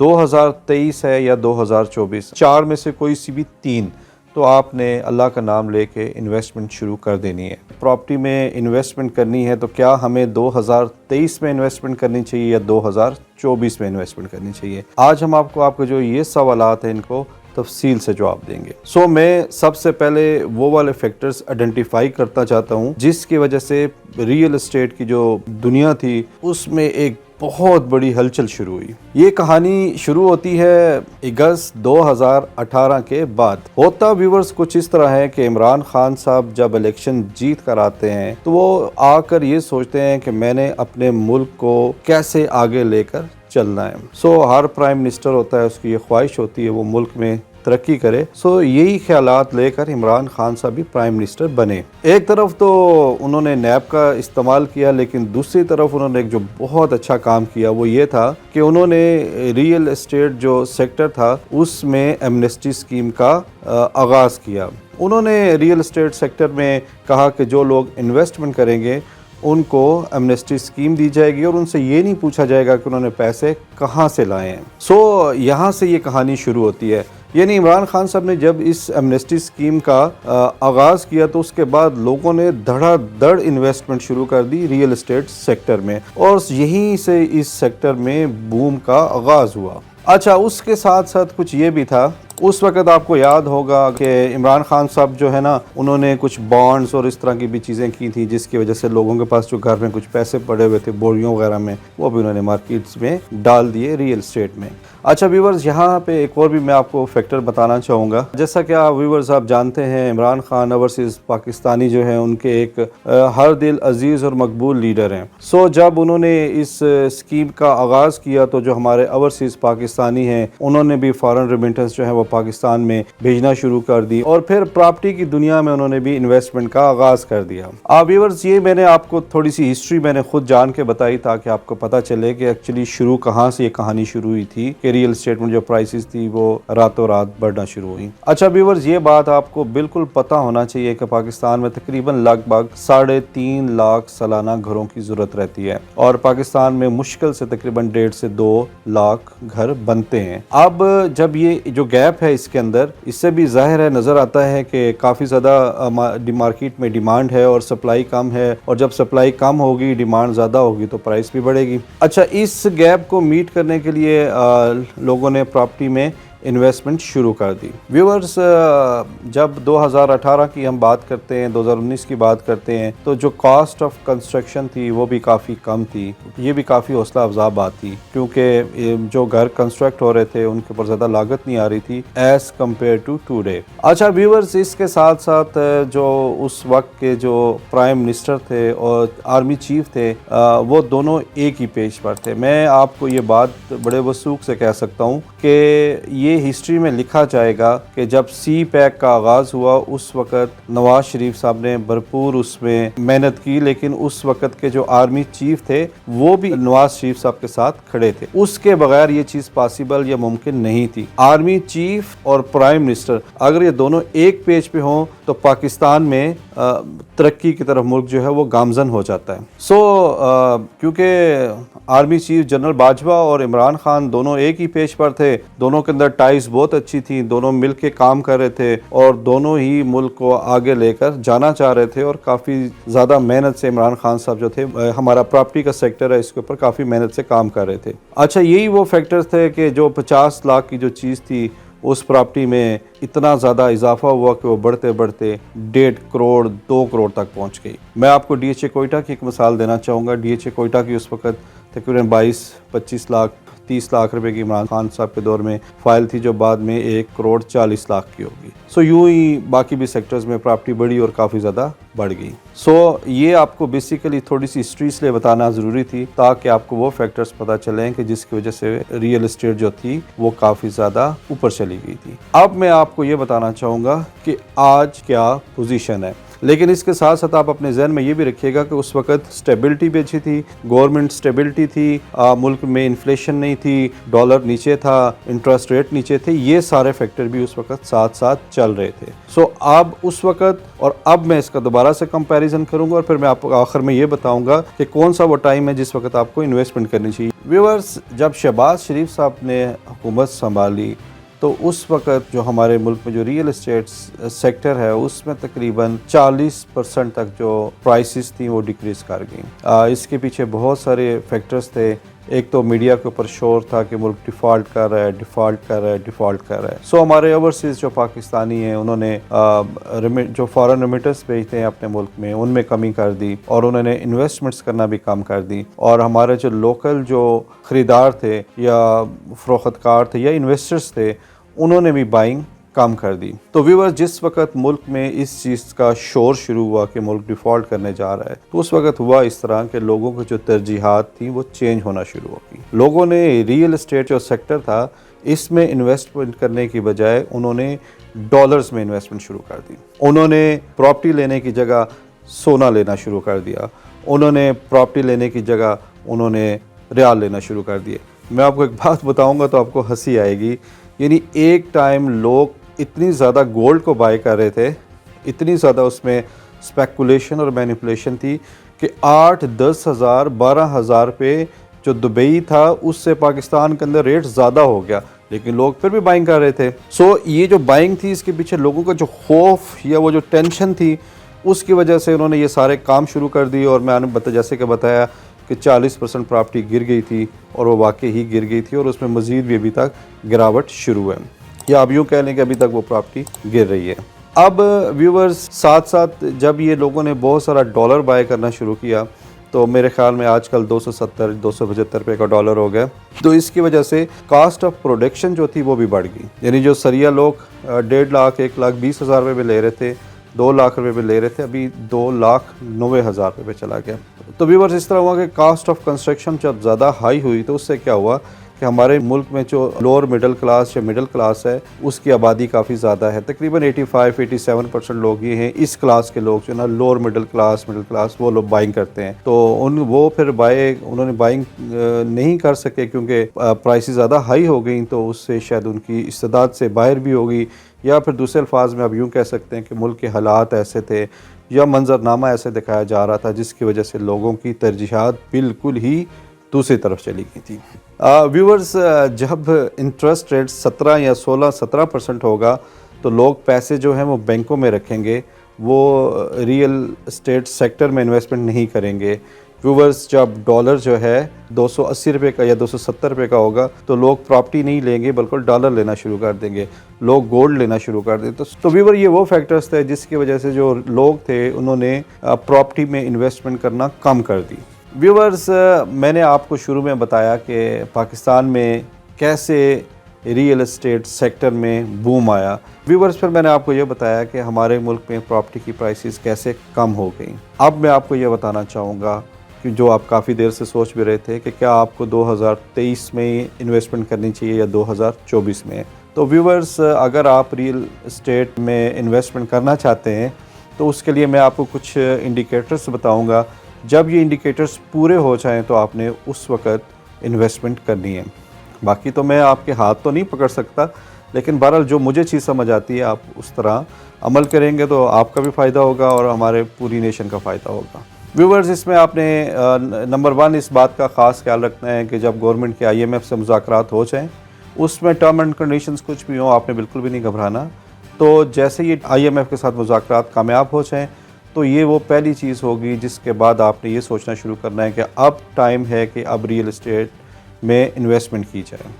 2023 है या 2024, चार में से कोई सी भी तीन, तो आपने अल्लाह का नाम लेके इन्वेस्टमेंट शुरू कर देनी है। प्रॉपर्टी में इन्वेस्टमेंट करनी है तो क्या हमें 2023 में इन्वेस्टमेंट करनी चाहिए या 2024 में इन्वेस्टमेंट करनी चाहिए? आज हम आपको जो ये सवालात हैं इनको तफसील से जवाब देंगे। मैं सबसे पहले वो वाले फैक्टर्स आइडेंटिफाई करता चाहता हूँ जिसकी वजह से रियल एस्टेट की जो दुनिया थी उसमें एक बहुत बड़ी हलचल शुरू हुई। ये कहानी शुरू होती है अगस्त 2018 के बाद। होता व्यूवर्स कुछ इस तरह है कि इमरान खान साहब जब इलेक्शन जीत कर आते हैं तो वो आकर ये सोचते हैं कि मैंने अपने मुल्क को कैसे आगे लेकर चलना है। हर प्राइम मिनिस्टर होता है, उसकी ये ख्वाहिश होती है वो मुल्क में तरक्की करे। यही ख्यालात लेकर इमरान खान साहब भी प्राइम मिनिस्टर बने। एक तरफ तो उन्होंने नैब का इस्तेमाल किया, लेकिन दूसरी तरफ उन्होंने एक जो बहुत अच्छा काम किया वो ये था कि उन्होंने रियल एस्टेट जो सेक्टर था उसमें एमनेस्टी स्कीम का आगाज़ किया। उन्होंने रियल एस्टेट सेक्टर में कहा कि जो लोग इन्वेस्टमेंट करेंगे उनको एमनेस्टी स्कीम दी जाएगी और उनसे ये नहीं पूछा जाएगा कि उन्होंने पैसे कहाँ से लाए हैं। यहाँ से ये कहानी शुरू होती है। यानी इमरान खान साहब ने जब इस एमनेस्टी स्कीम का आगाज़ किया तो उसके बाद लोगों ने धड़ाधड़ इन्वेस्टमेंट शुरू कर दी रियल एस्टेट सेक्टर में, और यहीं से इस सेक्टर में बूम का आगाज़ हुआ। अच्छा, उसके साथ साथ कुछ ये भी था, उस वक़्त आपको याद होगा कि इमरान खान साहब जो है ना, उन्होंने कुछ बॉन्ड्स और इस तरह की भी चीज़ें की थी जिसकी वजह से लोगों के पास जो घर में कुछ पैसे पड़े हुए थे बोरियों वगैरह में, वो भी उन्होंने मार्केट्स में डाल दिए रियल एस्टेट में। अच्छा व्यूवर्स, यहाँ पे एक और भी मैं आपको फैक्टर बताना चाहूँगा। जैसा कि आप व्यूवर्स आप जानते हैं, इमरान खान ओवरसीज़ पाकिस्तानी जो हैं उनके एक हर दिल अजीज़ और मकबूल लीडर हैं। जब उन्होंने इस स्कीम का आगाज़ किया तो जो हमारे ओवरसीज़ पाकिस्तानी हैं उन्होंने भी फॉरेन रेमिटेंस जो है वो पाकिस्तान में भेजना शुरू कर दी, और फिर प्रॉपर्टी की दुनिया में उन्होंने भी इन्वेस्टमेंट का आगाज़ कर दिया। व्यूअर्स, ये मैंने आपको थोड़ी सी हिस्ट्री मैंने खुद जान के बताई ताकि आपको पता चले कि एक्चुअली शुरू कहाँ से ये कहानी शुरू हुई थी कि रियल एस्टेट में जो प्राइसेस थी वो रातों रात बढ़ना शुरू हुई। अच्छा व्यूअर्स, ये बात आपको बिल्कुल पता होना चाहिए कि पाकिस्तान में तकरीबन लगभग 3.5 लाख सालाना घरों की जरूरत रहती है, और पाकिस्तान में मुश्किल से तकरीबन 1.5 से 2 लाख घर बनते हैं। अब जब ये जो गैप है इसके अंदर, इससे भी जाहिर है नज़र आता है कि काफ़ी ज़्यादा मार्केट में डिमांड है और सप्लाई कम है, और जब सप्लाई कम होगी डिमांड ज़्यादा होगी तो प्राइस भी बढ़ेगी। अच्छा, इस गैप को मीट करने के लिए लोगों ने प्रॉपर्टी में इन्वेस्टमेंट शुरू कर दी। व्यूअर्स, जब 2018 की हम बात करते हैं, 2019 की बात करते हैं, तो जो कॉस्ट ऑफ कंस्ट्रक्शन थी वो भी काफ़ी कम थी। ये भी काफ़ी हौसला अफजा बात थी क्योंकि जो घर कंस्ट्रक्ट हो रहे थे उनके ऊपर ज़्यादा लागत नहीं आ रही थी एज़ कम्पेयर टू टुडे। अच्छा व्यूअर्स, इसके साथ साथ जो उस वक्त के जो प्राइम मिनिस्टर थे और आर्मी चीफ थे वो दोनों एक ही पेज पर थे। मैं आपको ये बात बड़े वसूख से कह सकता हूँ कि ये हिस्ट्री में लिखा जाएगा कि जब सी पैक का आगाज़ हुआ उस वक़्त नवाज शरीफ साहब ने भरपूर उसमें मेहनत की, लेकिन उस वक़्त के जो आर्मी चीफ थे वो भी नवाज शरीफ साहब के साथ खड़े थे। उसके बगैर ये चीज़ पॉसिबल या मुमकिन नहीं थी। आर्मी चीफ और प्राइम मिनिस्टर अगर ये दोनों एक पेज पे हों तो पाकिस्तान में तरक्की की तरफ मुल्क जो है वो गामजन हो जाता है। क्योंकि आर्मी चीफ जनरल बाजवा और इमरान खान दोनों एक ही पेज पर थे, दोनों के अंदर टाइज बहुत अच्छी थी, दोनों मिल के काम कर रहे थे और दोनों ही मुल्क को आगे लेकर जाना चाह रहे थे, और काफ़ी ज़्यादा मेहनत से इमरान खान साहब जो थे, हमारा प्रॉपर्टी का सेक्टर है इसके ऊपर काफ़ी मेहनत से काम कर रहे थे। अच्छा, यही वो फैक्टर्स थे कि जो 50 लाख की जो चीज़ थी उस प्रॉपर्टी में इतना ज़्यादा इजाफा हुआ कि वो बढ़ते बढ़ते 1.5 करोड़ 2 करोड़ तक पहुंच गई। मैं आपको DHA कोयटा की एक मिसाल देना चाहूँगा। DHA कोयटा की उस वक़्त तकरीबन 22-25 लाख 30 लाख रुपए की इमरान खान साहब के दौर में फ़ाइल थी, जो बाद में 1 करोड़ 40 लाख की होगी। यूँ ही बाकी भी सेक्टर्स में प्रॉपर्टी बढ़ी और काफ़ी ज़्यादा बढ़ गई। ये आपको बेसिकली थोड़ी सी हिस्ट्री इसलिए बताना ज़रूरी थी ताकि आपको वो फैक्टर्स पता चलें कि जिसकी वजह से रियल एस्टेट जो थी वो काफ़ी ज़्यादा ऊपर चली गई थी। अब मैं आपको ये बताना चाहूँगा कि आज क्या पोजीशन है, लेकिन इसके साथ साथ आप अपने जहन में ये भी रखिएगा कि उस वक्त स्टेबिलिटी भी अच्छी थी, गवर्नमेंट स्टेबिलिटी थी, मुल्क में इन्फ्लेशन नहीं थी, डॉलर नीचे था, इंटरेस्ट रेट नीचे थे, ये सारे फैक्टर भी उस वक्त साथ साथ चल रहे थे। अब उस वक्त और अब मैं इसका दोबारा से कंपैरिजन करूंगा और फिर मैं आपको आखिर में ये बताऊंगा कि कौन सा वो टाइम है जिस वक्त आपको इन्वेस्टमेंट करनी चाहिए। व्यूअर्स, जब शहबाज शरीफ साहब ने हुकूमत संभाली तो उस वक़्त जो हमारे मुल्क में जो रियल एस्टेट सेक्टर है उसमें तकरीबन 40% तक जो प्राइसेस थी वो डिक्रीज़ कर गई। इसके पीछे बहुत सारे फैक्टर्स थे। एक तो मीडिया के ऊपर शोर था कि मुल्क डिफ़ॉल्ट कर रहा है, डिफ़ॉल्ट कर रहा है, डिफ़ॉल्ट कर रहा है। सो हमारे ओवरसीज़ जो पाकिस्तानी हैं उन्होंने जो फॉरेन रेमिटेंस भेजते हैं अपने मुल्क में उनमें कमी कर दी और उन्होंने इन्वेस्टमेंट्स करना भी कम कर दी। और हमारे जो लोकल जो ख़रीदार थे या फ़रोख्तकार थे या इन्वेस्टर्स थे उन्होंने भी बाइंग कम कर दी। तो व्यूअर्स, जिस वक्त मुल्क में इस चीज़ का शोर शुरू हुआ कि मुल्क डिफ़ॉल्ट करने जा रहा है तो उस वक्त हुआ इस तरह के लोगों की जो तरजीहात थी वो चेंज होना शुरू हो गई। लोगों ने रियल एस्टेट जो सेक्टर था इसमें इन्वेस्टमेंट करने की बजाय उन्होंने डॉलर्स में इन्वेस्टमेंट शुरू कर दी। उन्होंने प्रॉपर्टी लेने की जगह सोना लेना शुरू कर दिया। उन्होंने प्रॉपर्टी लेने की जगह उन्होंने रियाल लेना शुरू कर दिए। मैं आपको एक बात बताऊंगा तो आपको हंसी आएगी। यानी एक टाइम लोग इतनी ज़्यादा गोल्ड को बाय कर रहे थे, इतनी ज़्यादा उसमें स्पेकुलेशन और मैनिपुलेशन थी कि 8-10 हज़ार 12 हज़ार पे जो दुबई था उससे पाकिस्तान के अंदर रेट ज़्यादा हो गया, लेकिन लोग फिर भी बाइंग कर रहे थे। सो ये जो बाइंग थी इसके पीछे लोगों का जो खौफ या वो जो टेंशन थी उसकी वजह से उन्होंने ये सारे काम शुरू कर दिए। और मैंने जैसे कि बताया कि 40% प्रॉपर्टी गिर गई थी और वो वाकई ही गिर गई थी और उसमें मज़ीद भी अभी तक गिरावट शुरू है, या आप यूँ कह लें कि अभी तक वो प्रॉपर्टी गिर रही है। अब व्यूअर्स, साथ साथ जब ये लोगों ने बहुत सारा डॉलर बाय करना शुरू किया तो मेरे ख्याल में आजकल 270-275 रुपये का डॉलर हो गया। तो इसकी वजह से कास्ट ऑफ प्रोडक्शन जो थी वो भी बढ़ गई। यानी जो सरिया लोग 1.5 लाख 1,20,000 रुपये में ले रहे थे, 2 लाख रुपये में ले रहे थे, अभी 2,90,000 रुपये पे चला गया। तो व्यूअर्स, इस तरह हुआ कि कास्ट ऑफ कंस्ट्रक्शन जब ज़्यादा हाई हुई तो उससे क्या हुआ कि हमारे मुल्क में जो लोअर मिडिल क्लास या मिडिल क्लास है उसकी आबादी काफ़ी ज़्यादा है। तकरीबन 85-87% लोग ये हैं इस क्लास के लोग जो ना लोअर मिडिल क्लास वो लोग बाइंग करते हैं। तो वो फिर उन्होंने बाइंग नहीं कर सके क्योंकि प्राइसेस ज़्यादा हाई हो गई, तो उससे शायद उनकी इस्तेदाद से बाहर भी हो गई, या फिर दूसरे अल्फाज में आप यूँ कह सकते हैं कि मुल्क के हालात ऐसे थे या मंजरनामा ऐसे दिखाया जा रहा था जिसकी वजह से लोगों की तरजीहात बिल्कुल ही दूसरी तरफ चली गई थी। व्यूअर्स, जब इंटरेस्ट रेट 17 या 16-17% होगा तो लोग पैसे जो हैं वो बैंकों में रखेंगे, वो रियल एस्टेट सेक्टर में इन्वेस्टमेंट नहीं करेंगे। व्यूअर्स, जब डॉलर जो है 280 रुपये का या 270 रुपये का होगा तो लोग प्रॉपर्टी नहीं लेंगे बल्कि डॉलर लेना शुरू कर देंगे, लोग गोल्ड लेना शुरू कर देंगे। तो व्यूअर, ये वो फैक्टर्स थे जिसकी वजह से जो लोग थे उन्होंने प्रॉपर्टी में इन्वेस्टमेंट करना कम कर दी। व्यूअर्स, मैंने आपको शुरू में बताया कि पाकिस्तान में कैसे रियल एस्टेट सेक्टर में बूम आया। व्यूअर्स, फिर मैंने आपको ये बताया कि हमारे मुल्क में प्रॉपर्टी की प्राइसेस कैसे कम हो गई। अब मैं आपको ये बताना चाहूँगा कि जो आप काफ़ी देर से सोच भी रहे थे कि क्या आपको 2023 में इन्वेस्टमेंट करनी चाहिए या 2024 में। तो व्यूअर्स, अगर आप रियल एस्टेट में इन्वेस्टमेंट करना चाहते हैं तो उसके लिए मैं आपको कुछ इंडिकेटर्स बताऊँगा। जब ये इंडिकेटर्स पूरे हो जाएं तो आपने उस वक़्त इन्वेस्टमेंट करनी है। बाकी तो मैं आपके हाथ तो नहीं पकड़ सकता, लेकिन बहरहाल जो मुझे चीज़ समझ आती है आप उस तरह अमल करेंगे तो आपका भी फ़ायदा होगा और हमारे पूरी नेशन का फ़ायदा होगा। व्यूअर्स, इसमें आपने नंबर 1 इस बात का ख़ास ख्याल रखना है कि जब गवर्नमेंट के IMF से मुज़ाकरात हो जाएँ, उसमें टर्म एंड कंडीशंस कुछ भी हों, आपने बिल्कुल भी नहीं घबराना। तो जैसे ये IMF के साथ मुज़ाकरात कामयाब हो जाएँ तो ये वो पहली चीज़ होगी जिसके बाद आपने ये सोचना शुरू करना है कि अब टाइम है कि अब रियल एस्टेट में इन्वेस्टमेंट की जाए।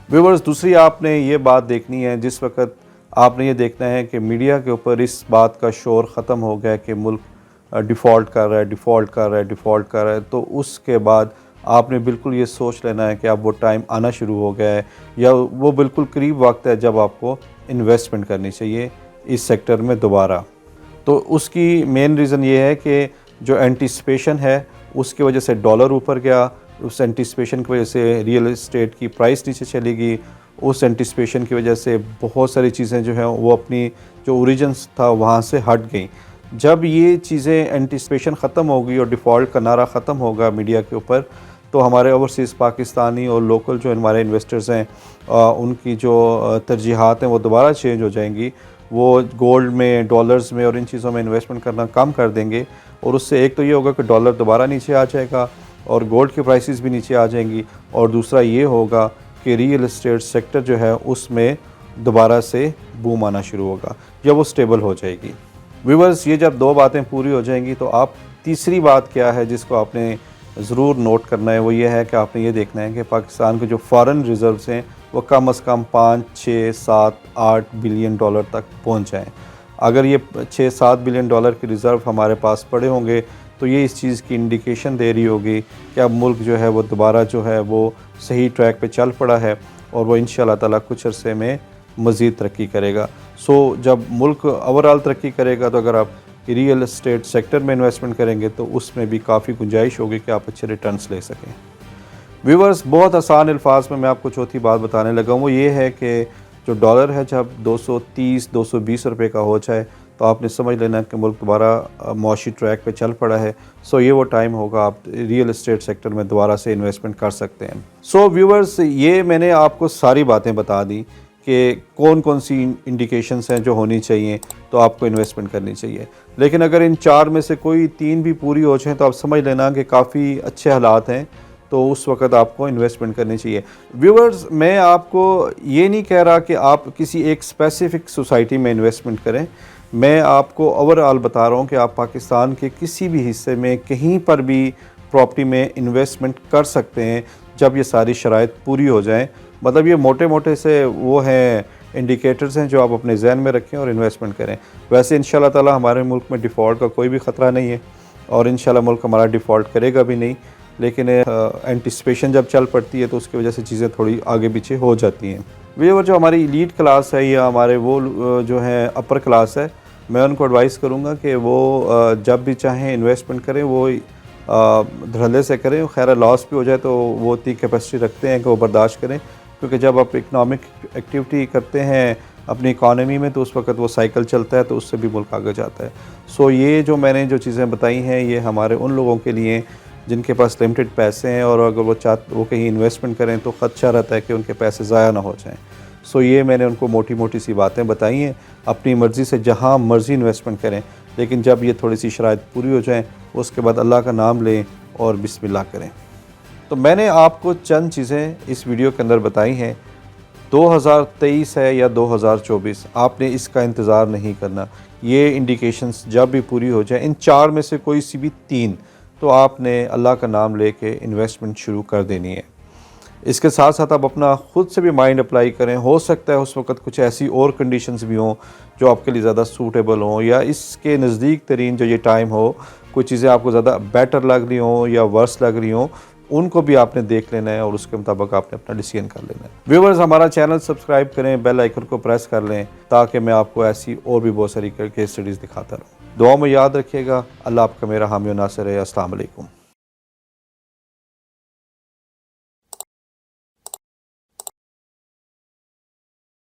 व्यूअर्स, दूसरी आपने ये बात देखनी है, जिस वक्त आपने ये देखना है कि मीडिया के ऊपर इस बात का शोर ख़त्म हो गया कि मुल्क डिफ़ॉल्ट कर रहा है, तो उसके बाद आपने बिल्कुल ये सोच लेना है कि अब वो टाइम आना शुरू हो गया है या वो बिल्कुल करीब वक्त है जब आपको इन्वेस्टमेंट करनी चाहिए इस सेक्टर में दोबारा। तो उसकी मेन रीज़न ये है कि जो एंटिसिपेशन है उसकी वजह से डॉलर ऊपर गया, उस एंटिसिपेशन की वजह से रियल एस्टेट की प्राइस नीचे चली गई, उस एंटिसिपेशन की वजह से बहुत सारी चीज़ें जो हैं वो अपनी जो ओरिजिन्स था वहाँ से हट गई। जब ये चीज़ें एंटिसिपेशन ख़त्म हो गई और डिफ़ॉल्ट का नारा ख़त्म होगा मीडिया के ऊपर, तो हमारे ओवरसीज़ पाकिस्तानी और लोकल जो हमारे इन्वेस्टर्स हैं उनकी जो तरजीहात हैं वो दोबारा चेंज हो जाएंगी। वो गोल्ड में, डॉलर्स में और इन चीज़ों में इन्वेस्टमेंट करना कम कर देंगे और उससे एक तो ये होगा कि डॉलर दोबारा नीचे आ जाएगा और गोल्ड की प्राइसेस भी नीचे आ जाएंगी। और दूसरा ये होगा कि रियल एस्टेट सेक्टर जो है उसमें दोबारा से बूम आना शुरू होगा जब वो स्टेबल हो जाएगी। व्यूअर्स, ये जब दो बातें पूरी हो जाएंगी तो आप तीसरी बात क्या है जिसको आपने ज़रूर नोट करना है, वो ये है कि आपने ये देखना है कि पाकिस्तान के जो फॉरेन रिज़र्व्स हैं वो कम से कम 5, 6, 7, 8 बिलियन डॉलर तक पहुंच जाएं। अगर ये 6-7 बिलियन डॉलर के रिज़र्व हमारे पास पड़े होंगे तो ये इस चीज़ की इंडिकेशन दे रही होगी कि अब मुल्क जो है वो दोबारा जो है वो सही ट्रैक पे चल पड़ा है और वो इंशाल्लाह ताला कुछ अरसे में मज़ीद तरक्की करेगा। सो जब मुल्क ओवरऑल तरक्की करेगा तो अगर आप रियल एस्टेट सेक्टर में इन्वेस्टमेंट करेंगे तो उसमें भी काफ़ी गुंजाइश होगी कि आप अच्छे रिटर्न्स ले सकें। व्यूवर्स, बहुत आसान अल्फाज में मैं आपको चौथी बात बताने लगा हूँ, वो ये है कि जो डॉलर है जब 230-220 रुपए का हो जाए तो आपने समझ लेना कि मुल्क दोबारा मौशी ट्रैक पे चल पड़ा है। सो ये वो टाइम होगा आप रियल एस्टेट सेक्टर में दोबारा से इन्वेस्टमेंट कर सकते हैं। सो व्यूवर्स, ये मैंने आपको सारी बातें बता दी कि कौन कौन सी इंडिकेशंस हैं जो होनी चाहिए तो आपको इन्वेस्टमेंट करनी चाहिए। लेकिन अगर इन चार में से कोई तीन भी पूरी हो जाए तो आप समझ लेना कि काफ़ी अच्छे हालात हैं, तो उस वक़्त आपको इन्वेस्टमेंट करनी चाहिए। व्यूअर्स, मैं आपको ये नहीं कह रहा कि आप किसी एक स्पेसिफ़िक सोसाइटी में इन्वेस्टमेंट करें। मैं आपको ओवरऑल बता रहा हूँ कि आप पाकिस्तान के किसी भी हिस्से में कहीं पर भी प्रॉपर्टी में इन्वेस्टमेंट कर सकते हैं जब ये सारी शराइत पूरी हो जाएं। मतलब ये मोटे मोटे से वो हैं इंडिकेटर्स हैं जो आप अपने जहन में रखें और इन्वेस्टमेंट करें। वैसे इंशाल्लाह ताला हमारे मुल्क में डिफ़ॉल्ट का कोई भी ख़तरा नहीं है और इंशाल्लाह मुल्क हमारा डिफ़ॉल्ट करेगा भी नहीं, लेकिन एंटिसिपेशन जब चल पड़ती है तो उसकी वजह से चीज़ें थोड़ी आगे पीछे हो जाती हैं। व्यूअर, जो हमारी एलीट क्लास है या हमारे वो जो हैं अपर क्लास है, मैं उनको एडवाइस करूँगा कि वो जब भी चाहें इन्वेस्टमेंट करें वो धड़ल्ले से करें। खैर लॉस भी हो जाए तो वो इतनी कैपेसिटी रखते हैं कि वो बर्दाश्त करें, क्योंकि जब आप इकनॉमिक एक्टिविटी करते हैं अपनी इकॉनमी में तो उस वक्त वो साइकिल चलता है तो उससे भी मुल्क आगे जाता है। सो ये जो मैंने जो चीज़ें बताई हैं ये हमारे उन लोगों के लिए जिनके पास लिमिटेड पैसे हैं और अगर वो कहीं इन्वेस्टमेंट करें तो ख़दशा रहता है कि उनके पैसे ज़ाया ना हो जाएं। सो ये मैंने उनको मोटी मोटी सी बातें बताई हैं। अपनी मर्ज़ी से जहाँ मर्ज़ी इन्वेस्टमेंट करें, लेकिन जब ये थोड़ी सी शराइत पूरी हो जाएँ उसके बाद अल्लाह का नाम लें और बिस्मिल्लाह करें। तो मैंने आपको चंद चीज़ें इस वीडियो के अंदर बताई हैं। 2023 है या 2024, आपने इसका इंतज़ार नहीं करना। ये इंडिकेशंस जब भी पूरी हो जाए, इन चार में से कोई सी भी तीन, तो आपने अल्लाह का नाम लेके इन्वेस्टमेंट शुरू कर देनी है। इसके साथ साथ आप अपना ख़ुद से भी माइंड अप्लाई करें। हो सकता है उस वक़्त कुछ ऐसी और कंडीशंस भी हों जो आपके लिए ज़्यादा सूटेबल हों, या इसके नज़दीक तरीन जो ये टाइम हो कोई चीज़ें आपको ज़्यादा बेटर लग रही हों या वर्स लग रही हों, उनको भी आपने देख लेना है और उसके मुताबिक आपने अपना डिसीजन कर लेना है। व्यूअर्स, हमारा चैनल सब्सक्राइब करें, बेल आइकन को प्रेस कर लें ताकि मैं आपको ऐसी और भी बहुत सारी केस स्टडीज़ दिखाता रहूँ। दुआ में याद रखिएगा। अल्लाह आपका मेरा हामी और नासिर है। अस्सलाम वालेकुम।